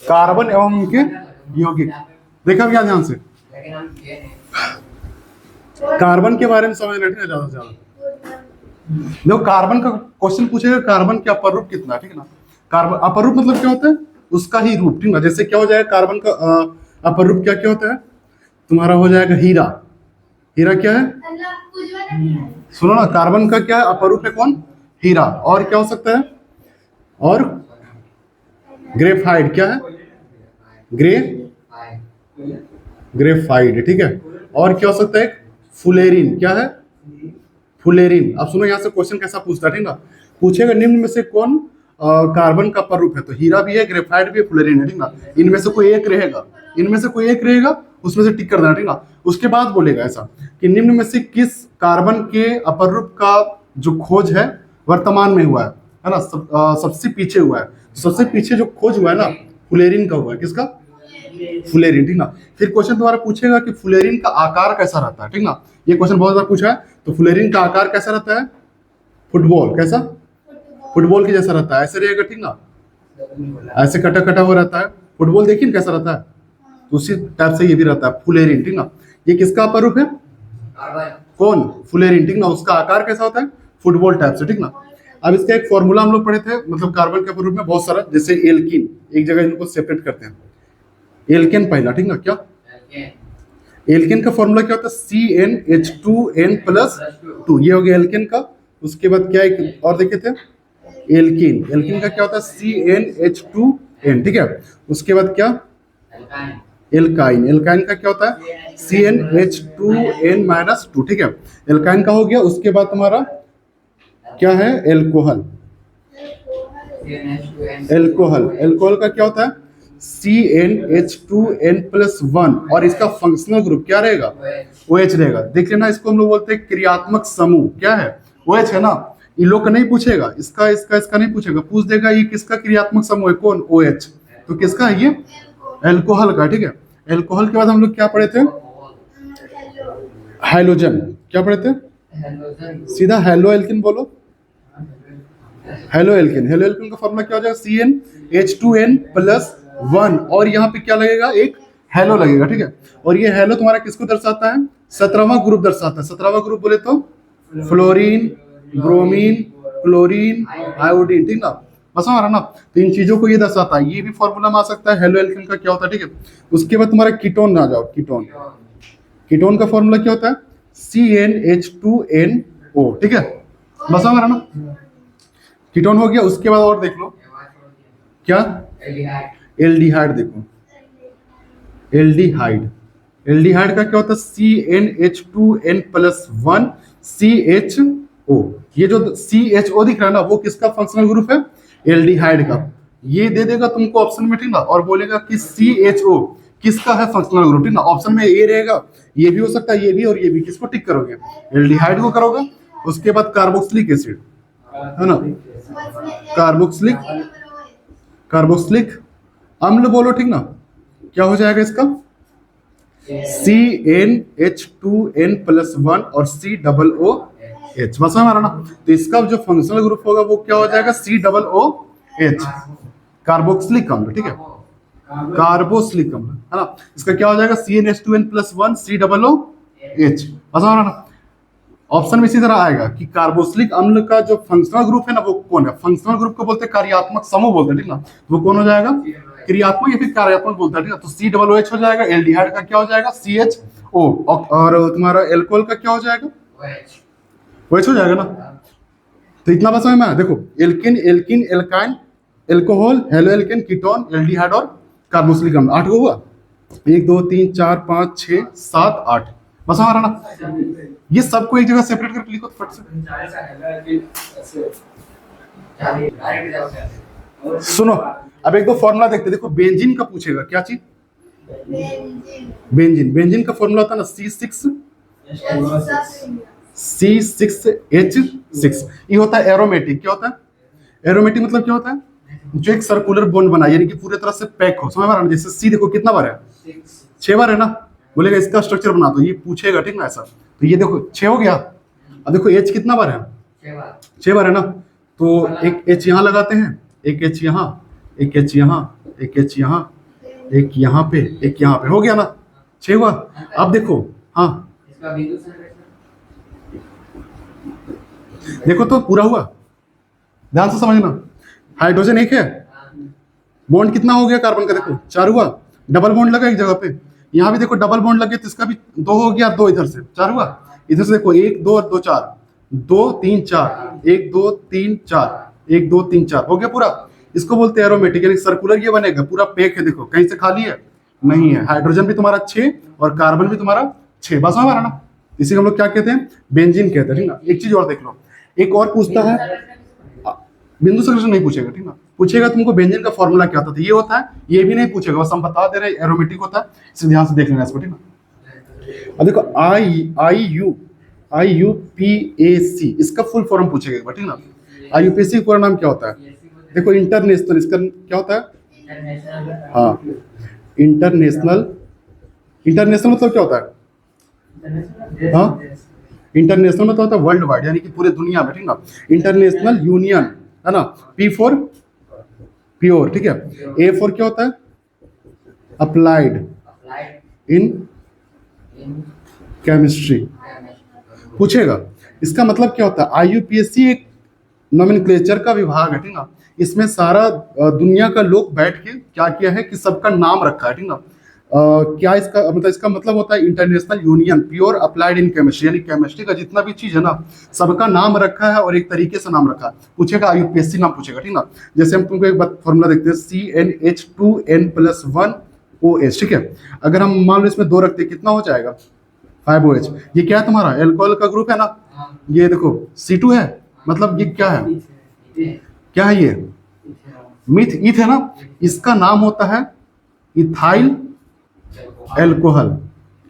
Carbon एवं उनके यौगिक। देखा भैया ध्यान से, कार्बन के बारे में समझ लेते हैं ज्यादा से ज्यादा। देखो कार्बन का क्वेश्चन पूछेगा, कार्बन के अपर रूप कितना, ठीक है ना। कार्बन अपर रूप मतलब क्या होता है, उसका ही रूप, ठीक है ना। जैसे क्या हो जाएगा कार्बन का अपर रूप क्या क्या होता है, तुम्हारा हो जाएगा हीरा। हीरा क्या है, सुनो ना, कार्बन का क्या है अपर रूप है, कौन, हीरा। और क्या हो सकता है, और ग्रेफाइट क्या है, ग्रेफाइट, ठीक है। और क्या हो सकता है, फुलेरिन क्या है, फुलेरिन। अब सुनो यहाँ से क्वेश्चन कैसा पूछता है, ठीक ना। पूछेगा निम्न में से कौन कार्बन का पर रूप है, तो हीरा भी है, ग्रेफाइट भी है, फुलेरिन है, ठीक ना। इनमें से कोई एक रहेगा, इनमें से कोई एक रहेगा, उसमें से टिक कर देना, ठीक ना। उसके बाद बोलेगा ऐसा कि निम्न में से किस कार्बन के अपर रूप का जो खोज है वर्तमान में हुआ है ना, सबसे पीछे हुआ है। सबसे पीछे जो खोज हुआ है ना, फुलेरिन का हुआ है, किसका, फुलेरिन, ठीक ना। फिर क्वेश्चन तुम्हारा पूछेगा कि फुलेरिन का आकार कैसा रहता है, ठीक ना। ये क्वेश्चन बहुत बार पूछा है। तो फुलेरिन का आकार कैसा रहता है, फुटबॉल, कैसा, फुटबॉल के जैसा रहता है, ऐसे रहेगा, ठीक ना। ऐसे कटा कटा हुआ रहता है, फुटबॉल देखिए कैसा रहता है, तो उसी टाइप से ये भी रहता है फुलेरिन, ठीक ना। ये किसका अपर रूप है, कौन, फुलेरिन, ठीक ना। उसका आकार कैसा होता है, फुटबॉल टाइप से, ठीक ना। अब इसका एक फॉर्मूला हम लोग पढ़े थे, मतलब कार्बन के अपर रूप में बहुत सारा, जैसे एल्कीन, एक जगह इनको सेपरेट करते हैं। एल्केन पहला, ठीक ना, क्या एल्केन का फॉर्मूला क्या होता है, CnH2n+2, ये हो गया एल्केन का। उसके बाद क्या एक और देखे थे, एल्कीन, एल्कीन का क्या होता है, CnH2n, ठीक है। उसके बाद क्या, एल्काइन, एल्काइन का क्या होता है, CnH2n-2, ठीक है। एल्काइन का हो गया। उसके बाद तुम्हारा क्या है, एल्कोहल, एल्कोहल, एल्कोहल का क्या होता है, CnH2n+1, और इसका फंक्शनल ग्रुप क्या रहेगा, OH रहेगा। देख लेना, इसको हम लोग बोलते हैं क्रियात्मक समूह, क्या है, OH है ना। इन लोग का नहीं पूछेगा, इसका इसका इसका नहीं पूछेगा, पूछ देगा ये किसका क्रियात्मक समूह है, कौन, OH। तो किसका है ये, एल्कोहल का, ठीक है। एल्कोहल के बाद हम लोग क्या पढ़े थे, हाइलोजन, क्या पढ़े थे, सीधा हेलो एल्किन बोलो, हेलो एल्किन। हेलो एल्किन का फॉर्मूला क्या हो जाएगा, CnH2n+1, और यहाँ पे क्या लगेगा, एक हेलो लगेगा, ठीक है। और ये हेलो तुम्हारा किसको दर्शाता है, 17वां ग्रुप दर्शाता है। 17वां ग्रुप बोले तो फ्लोरीन, ब्रोमीन, क्लोरीन, आयोडीन, ठीक ना, बस हमारा ना। तो इन चीजों को ये दर्शाता है, ये भी फॉर्मूला में आ सकता है हेलो एल्किन का क्या होता है, ठीक है। उसके बाद तुम्हारा कीटोन आ जाओ, कीटोन, कीटोन का फॉर्मूला क्या होता है, CnH2nO, ठीक है, बस हमारा ना। कीटोन हो गया। उसके बाद और देख लो क्या, एल्डिहाइड, देखो एल्डिहाइड, एल्डिहाइड का क्या होता है, CnH2n+1 CHO। ये जो CHO दिख रहा है ना, वो किसका फंक्शनल ग्रुप है, एल्डिहाइड का। ये दे देगा तुमको ऑप्शन में, ठीक ना, और बोलेगा कि CHO किसका है फंक्शनल ग्रुप, ठीक ना। ऑप्शन में ये रहेगा, ये भी हो सकता है, ये भी और ये भी, किसको टिक करोगे, एल्डिहाइड को करोगे। उसके बाद कार्बोक्सिलिक एसिड है ना, कार्बोक्सिलिक, कार्बोक्सिलिक अम्ल बोलो, ठीक ना। क्या हो जाएगा इसका, CnH2n+1 और COOH, बस हमारा ना। तो इसका जो फंक्शनल ग्रुप होगा वो क्या हो जाएगा, COOH, कार्बोक्सिलिक अम्ल, ठीक है, कार्बोक्सिलिक अम्ल है ना। इसका क्या हो जाएगा, CnH2n+1 COOH, बस हमारा ना। ऑप्शन में इसी तरह आएगा कि कार्बोक्सिलिक अम्ल का जो फंक्शनल ग्रुप है ना, वो कौन है, फंक्शनल ग्रुप को बोलते हैं कार्यात्मक समूह बोलते हैं, ठीक ना। वो कौन हो जाएगा, क्रियात्मक या फिर कार्यात्मक बोलता है, ठीक है। तो COOH हो जाएगा। एल्डिहाइड का क्या हो जाएगा, CHO, और तुम्हारा एल्कोहल का क्या हो जाएगा, OH हो जाएगा ना। तो इतना बस समझ में आया। देखो alkene, alkene, alkyne, alcohol, halo alkane, ketone, aldehyde और कार्बोक्सिलिक अम्ल, 8 को हुआ, 1 2 3 4 5 6 7 8, बस हमारा ना। ये सबको एक जगह सेपरेट करके लिखो फट से। सुनो अब एक दो फॉर्मूला देखते, देखो बेंजीन का पूछेगा, क्या चीज, बेंजीन, बेंजीन का फॉर्मूला होता है ना C6H6, ये होता है एरोमेटिक। क्या होता है, एरोमेटिक मतलब क्या होता है, जो एक सर्कुलर बॉन्ड बनाए, यानी कि पूरे तरह से पैक हो, समझ में आ रहा है। जैसे C देखो कितना बार है, 6 बार है ना। बोलेगा इसका स्ट्रक्चर बना दो, ये पूछेगा, ठीक ना, ऐसा। तो ये देखो 6 हो गया। अब देखो H कितना बार है, 6 बार है ना। तो एक H यहाँ लगाते हैं, एक H यहाँ, एक H यहाँ, एक H यहाँ, एक यहाँ पे, एक यहाँ पे, हो गया ना, 6 हुआ। अब देखो, हाँ देखो तो पूरा हुआ, ध्यान से समझना। हाइड्रोजन एक है, बॉन्ड कितना हो गया कार्बन का, देखो 4 हुआ, डबल बॉन्ड लगा एक जगह पे, यहाँ भी देखो डबल बॉन्ड लगे तो इसका भी 2 हो गया, 2 इधर से 4 हुआ, इधर से देखो 1 2 और 2 4, 2 3 4, 1 2 3 4, 1 2 3 4, हो गया पूरा। इसको बोलते हैं एरोमेटिक, यानी सर्कुलर ये बनेगा, पूरा पैक है, देखो कहीं से खाली है नहीं है। हाइड्रोजन भी तुम्हारा 6 और कार्बन भी तुम्हारा 6, बस हमारा ना, इसी को हम लोग क्या कहते हैं, बेंजीन कहते हैं, ठीक ना। एक चीज और देख लो, एक और पूछता है, बिंदु संकर्षण नहीं पूछेगा, ठीक ना, पूछेगा तुमको बेंजीन का फॉर्मूला क्या होता है, ये होता है, ये भी नहीं पूछेगा, बस हम बता दे रहे हैं एरोमेटिक होता है, इसे ध्यान से देख लेना इसको, ठीक ना। अब देखो IUPAC, इसका फुल फॉर्म पूछेगा, ठीक ना। IUPAC का पूरा नाम क्या होता है, देखो इंटरनेशनल, इसका क्या होता है, हाँ इंटरनेशनल, इंटरनेशनल मतलब क्या होता है, हाँ इंटरनेशनल मतलब होता है वर्ल्ड वाइड, यानी कि पूरे दुनिया में, ठीक ना। इंटरनेशनल यूनियन है ना, P फॉर प्योर, ठीक है। A फॉर क्या होता है, अप्लाइड इन केमिस्ट्री, पूछेगा इसका मतलब क्या होता है। IUPAC एक नोमेनक्लेचर का विभाग है, ठीक ना, इसमें सारा दुनिया का लोग बैठ के क्या किया है कि सबका नाम रखा है, ठीक ना। क्या इसका मतलब होता है international union pure applied in chemistry, यानी केमिस्ट्री का जितना भी चीज है ना, सबका नाम रखा है और एक तरीके से नाम रखा है। पूछेगा IUPAC नाम पूछेगा, ठीक ना। जैसे हम तुमको एक बार फॉर्मूला देखते हैं, CnH2n+1OH, ठीक है। अगर हम मान लो इसमें 2 रखते कितना हो जाएगा, 5OH। ये क्या है तुम्हारा एल्कोहल का ग्रुप है ना, ये देखो C2 है, मतलब ये क्या है, क्या है ये, मिथ ईथ है ना, इसका नाम होता है इथाइल एल्कोहल,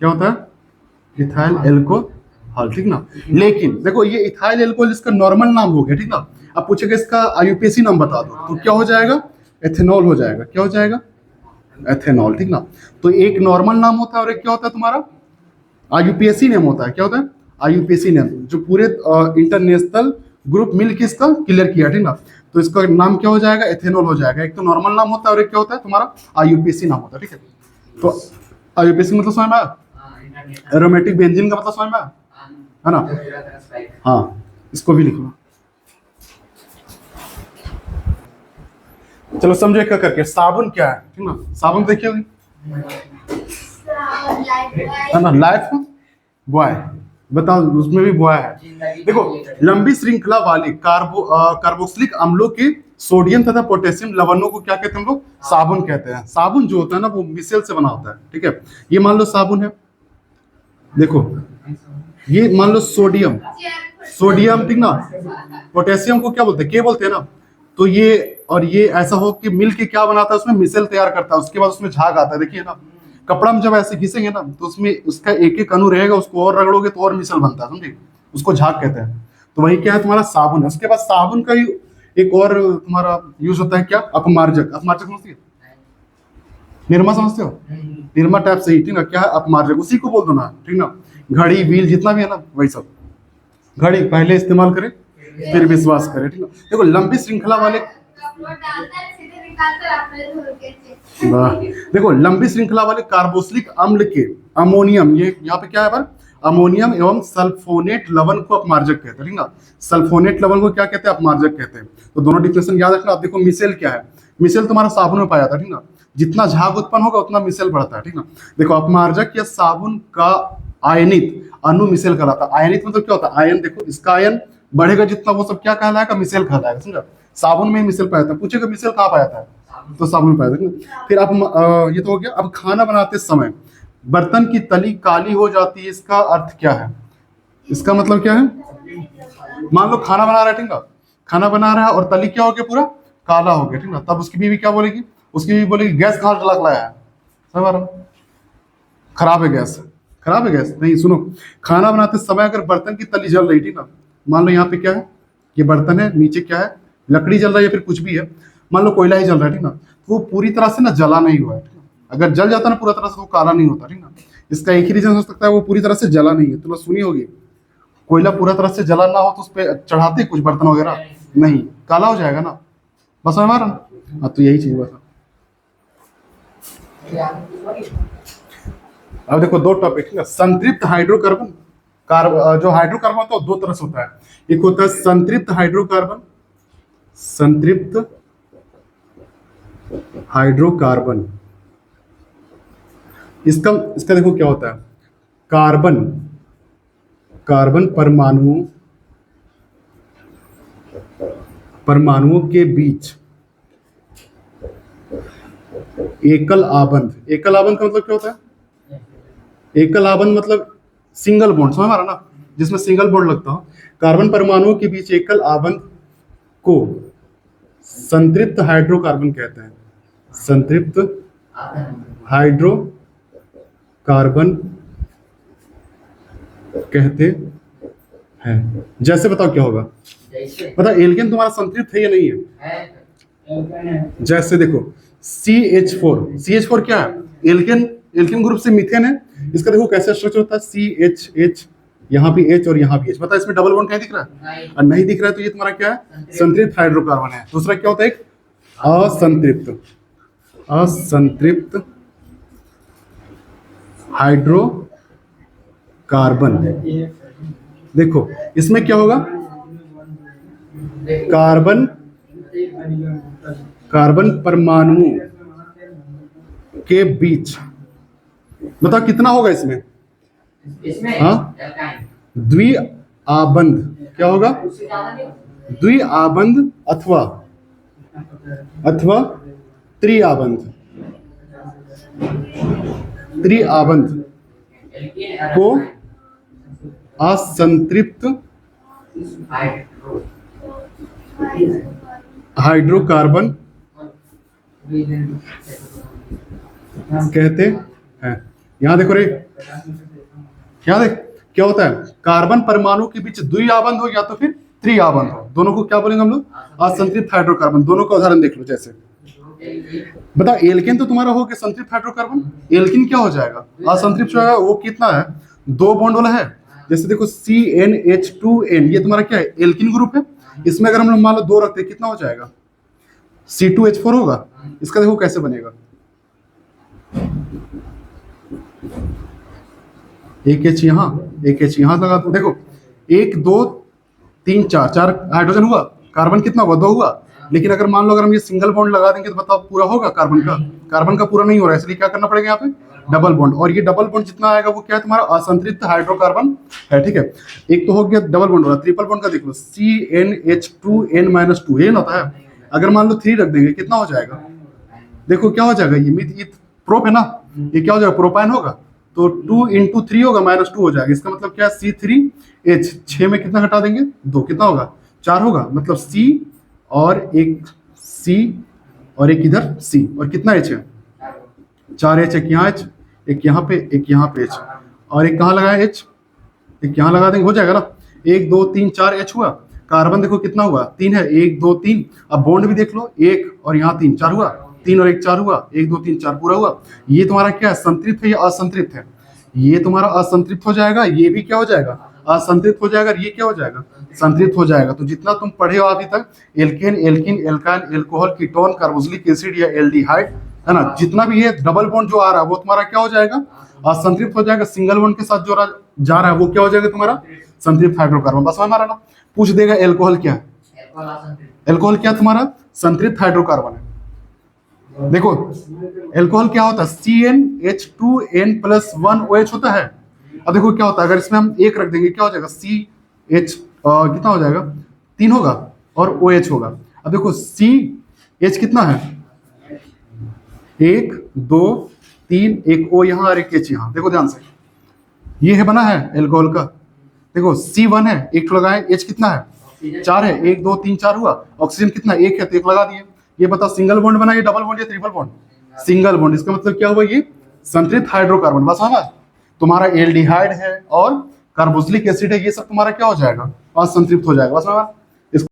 क्या होता है, इथाइल एल्कोहल, ठीक ना। लेकिन देखो ये इथाइल एल्कोहल इसका नॉर्मल नाम हो गया, ठीक ना। अब पूछेगा इसका IUPAC नाम बता दो, तो क्या हो जाएगा, एथेनॉल हो जाएगा, क्या हो जाएगा, एथेनॉल, ठीक ना। तो एक नॉर्मल नाम होता है और एक क्या होता है तुम्हारा IUPAC नेम होता है, क्या होता है IUPAC नेम, जो पूरे इंटरनेशनल ग्रुप मिल के इसका क्लियर किया, ठीक ना। तो इसका नाम क्या हो जाएगा, एथेनॉल हो जाएगा। एक तो नॉर्मल नाम होता है और एक क्या होता है तुम्हारा IUPAC नाम होता है, ठीक है। तो IUPAC मतलब समझ में आया, एरोमेटिक बेंजीन का मतलब समझ में आया, है ना। हाँ इसको भी लिख लो, चलो समझो एक करके। साबुन क्या है, ठीक ना, साबुन देखिए होगी, है ना, लाइफ बॉय, बताओ उसमें भी बॉय है। देखो लंबी श्रृंखला वाले कार्बोक्सिलिक अम्लों के सोडियम तथा पोटेशियम लवणों को क्या कहते हैं हम लोग, साबुन कहते हैं। साबुन जो होता है ना वो मिसेल से बना होता है, ठीक है। ये मान लो साबुन है, देखो ये मान लो सोडियम, सोडियम, ठीक ना, पोटेशियम को क्या बोलते हैं, के बोलते हैं ना। तो ये और ये ऐसा हो कि मिल के क्या बनाता है, उसमें मिसेल तैयार करता है, उसके बाद उसमें झाग आता है, देखिए ना। कपड़ा में जब ऐसे घिसेंगे ना तो उसमें उसका एक एक अणु रहेगा, उसको और रगड़ोगे तो और मिसल बनता है, समझे, उसको झाग कहते हैं। तो वही क्या है तुम्हारा साबुन है। उसके बाद साबुन का ही एक और तुम्हारा यूज होता है क्या, अपमार्जक, अपमार्जक समझते हो, निरमा समझते हो, निरमा टाइप से ही, ठीक ना, क्या है अपमार्जक, उसी को बोल दो ना, ठीक ना। घड़ी व्हील जितना भी है ना वही सब, घड़ी पहले इस्तेमाल करें फिर विश्वास करें, ठीक ना। देखो लंबी श्रृंखला वाले, देखो लंबी श्रृंखला वाले कार्बोक्सिलिक अम्ल के अमोनियम, ये यहाँ पे क्या है पर अमोनियम एवं सल्फोनेट लवण को अपमार्जक कहते हैं, ठीक ना। सल्फोनेट लवण को क्या कहते हैं, अपमार्जक कहते हैं। तो दोनों डिफिनेशन याद रखना। अब देखो मिसेल क्या है, मिसेल तुम्हारा साबुन में पाया जाता है, ठीक ना। जितना झाग उत्पन्न होगा उतना मिसेल बढ़ता है, ठीक ना। देखो अपमार्जक या साबुन का आयनित अणु मिसेल कहलाता है। आयनित मतलब क्या होता है, आयन, देखो इसका आयन बढ़ेगा जितना वो सब क्या कहलाएगा, मिसेल कहलाएगा, समझा। साबुन में ही मिसेल पाया जाता है। पूछेगा मिसेल कहाँ पाया जाता है, तो साबुन पाया जाता है। फिर अब ये तो हो गया। अब खाना बनाते समय बर्तन की तली काली हो जाती है, इसका अर्थ क्या है, इसका मतलब क्या है। मान लो खाना बना रहा है, ठीक है, खाना बना रहा है और तली क्या हो गया, पूरा काला हो गया, ठीक ना। तब उसकी बीवी क्या बोलेगी, उसकी बीवी बोलेगी गैस कहाँ जला लाया है, समझ, खराब है गैस, खराब है गैस। नहीं सुनो, खाना बनाते समय अगर बर्तन की तली जल रही, ठीक ना, मान लो यहाँ पे क्या है, ये बर्तन है, नीचे क्या है, लकड़ी जल रहा है या फिर कुछ भी है, मान लो कोयला ही जल रहा है, ठीक ना, तो वो पूरी तरह से ना जला नहीं हुआ है, ठीक ना। अगर जल जाता ना पूरा तरह से तो काला नहीं होता, ठीक ना। इसका एक ही रीजन हो सकता है, वो पूरी तरह से जला नहीं है। तो सुनी होगी, कोयला पूरा तरह से जला ना हो तो उस पर चढ़ाते कुछ बर्तन वगैरह, नहीं, काला हो जाएगा ना, बस हमारा। हाँ तो यही चीज बस। अब देखो दो टॉपिक है, संतृप्त हाइड्रोकार्बन। जो हाइड्रोकार्बन होता है दो तरह से होता है, एक होता है संतृप्त हाइड्रोकार्बन, संतृप्त हाइड्रोकार्बन। इसका इसका देखो क्या होता है, कार्बन कार्बन परमाणुओं के बीच एकल आबंध। एकल आबंध का मतलब क्या होता है, एकल आबंध मतलब सिंगल बॉन्ड, समझ रहा ना, जिसमें सिंगल बॉन्ड लगता हो। कार्बन परमाणुओं के बीच एकल आबंध को संतृप्त हाइड्रोकार्बन कहते हैं। संतृप्त हाइड्रोकार्बन कहते हैं। जैसे बताओ क्या होगा, पता एल्केन तुम्हारा संतृप्त है या नहीं है? जैसे देखो CH4 क्या है, एल्केन ग्रुप से मीथेन है। इसका देखो कैसे स्ट्रक्चर होता है, CH, यहाँ भी H और यहाँ भी H। पता है इसमें डबल बॉन्ड कहीं दिख रहा है? और नहीं दिख रहा है तो ये तुम्हारा क्या है, संतृप्त हाइड्रोकार्बन है। दूसरा क्या होता है, एक असंतृप्त हाइड्रोकार्बन। देखो इसमें क्या होगा, कार्बन परमाणु के बीच, बताओ कितना होगा इसमें, हाँ द्विआबंध। क्या होगा, द्विआबंध अथवा त्रिआबंध को असंतृप्त हाइड्रोकार्बन कहते हैं। यहां देखो रे, क्या होता है, कार्बन परमाणु के बीच द्विआबंध हो या तो फिर त्रिआबंध हो, दोनों को क्या बोलेंगे हम लोग, असंतृप्त हाइड्रोकार्बन। दोनों का उदाहरण देख लो, जैसे बताओ एल्केन तो तुम्हारा हो गया संतृप्त हाइड्रोकार्बन, एल्केन क्या हो जाएगा, असंतृप्त हो जाएगा। वो कितना है, 2 बॉन्ड वाला है। जैसे देखो CnH2n, ये तुम्हारा क्या है, एल्केन ग्रुप है। इसमें अगर हम लोग मान लो 2 रखते कितना हो जाएगा, C2H4 होगा। इसका देखो कैसे बनेगा, एक H यहाँ, एक H यहाँ लगा दो। देखो 1 2 3 4 हाइड्रोजन हुआ, कार्बन कितना हुआ, 2 हुआ। लेकिन अगर मान लो अगर हम ये सिंगल बॉन्ड लगा देंगे तो बताओ पूरा होगा कार्बन का पूरा नहीं हो रहा है, इसलिए क्या करना पड़ेगा यहाँ पे, डबल बॉन्ड। और ये डबल बॉन्ड जितना आएगा वो क्या है, तुम्हारा असंतृप्त हाइड्रोकार्बन है। ठीक है, एक तो हो गया डबल बॉन्ड वाला। ट्रिपल बॉन्ड का देख लो, CnH2n-2 ये होता है। अगर मान लो 3 रख देंगे कितना हो जाएगा, देखो क्या हो जाएगा, ये प्रोप है ना, ये क्या हो जाएगा, प्रोपाइन होगा। तो 2 × 3 होगा, -2 हो जाएगा। इसका मतलब क्या है, C3H, 6 में कितना घटा देंगे, 2, कितना होगा, 4 होगा। मतलब C और एक C और एक इधर C, और कितना H है, 4 H। एक यहाँ H, एक यहाँ पे, एक यहाँ पे H, और एक कहाँ लगा है H, एक यहाँ लगा देंगे, हो जाएगा ना। 1 2 3 4 H हुआ। कार्बन देखो कितना हुआ, 3 है, 1 2 3। अब बॉन्ड भी देख लो, 1 और यहाँ 3, 4 हुआ, 3 और 1 4 हुआ, 1 2 3 4 पूरा हुआ। ये तुम्हारा क्या है, संतृप्त है या असंतृप्त है, ये तुम्हारा असंतृप्त हो जाएगा। ये भी क्या हो जाएगा, असंतृप्त हो जाएगा। ये क्या हो जाएगा, संतृप्त हो जाएगा। तो जितना तुम पढ़े हो अभी तक, alkane, alkene, alkyne, alcohol, ketone, carboxylic acid या एल्डिहाइड, है ना, जितना भी ये डबल बॉन्ड जो आ रहा है वो तुम्हारा क्या हो जाएगा, असंतृप्त हो जाएगा। सिंगल बॉन्ड के साथ जो जा रहा है वो क्या हो जाएगा, तुम्हारा संतृप्त हाइड्रोकार्बन। बस हमारा ना पूछ देगा एल्कोहल क्या है, एल्कोहल क्या तुम्हारा संतृप्त हाइड्रोकार्बन है। देखो एल्कोहल क्या होता है, CnH2n+1OH होता है। अब देखो क्या होता है, अगर इसमें हम 1 रख देंगे क्या हो जाएगा, CH कितना हो जाएगा, 3 होगा और OH होगा। अब देखो CH कितना है, 1 2 3, एक O यहाँ और एक H यहाँ। देखो ध्यान से, ये है बना है एल्कोहल का। देखो C1 है, 1 लगाए, H कितना है, 4 है, 1 2 3 4 हुआ। ऑक्सीजन कितना, 1 है तो 1 लगा दिए। ये बताओ सिंगल बॉन्ड बना, ये डबल बॉन्ड या ट्रिपल बॉन्ड, सिंगल बॉन्ड। इसका मतलब क्या हुआ, ये संतृप्त हाइड्रोकार्बन। बस है, तुम्हारा एल्डिहाइड है और कार्बोक्सिलिक एसिड है, ये सब तुम्हारा क्या हो जाएगा, असंतृप्त हो जाएगा। बस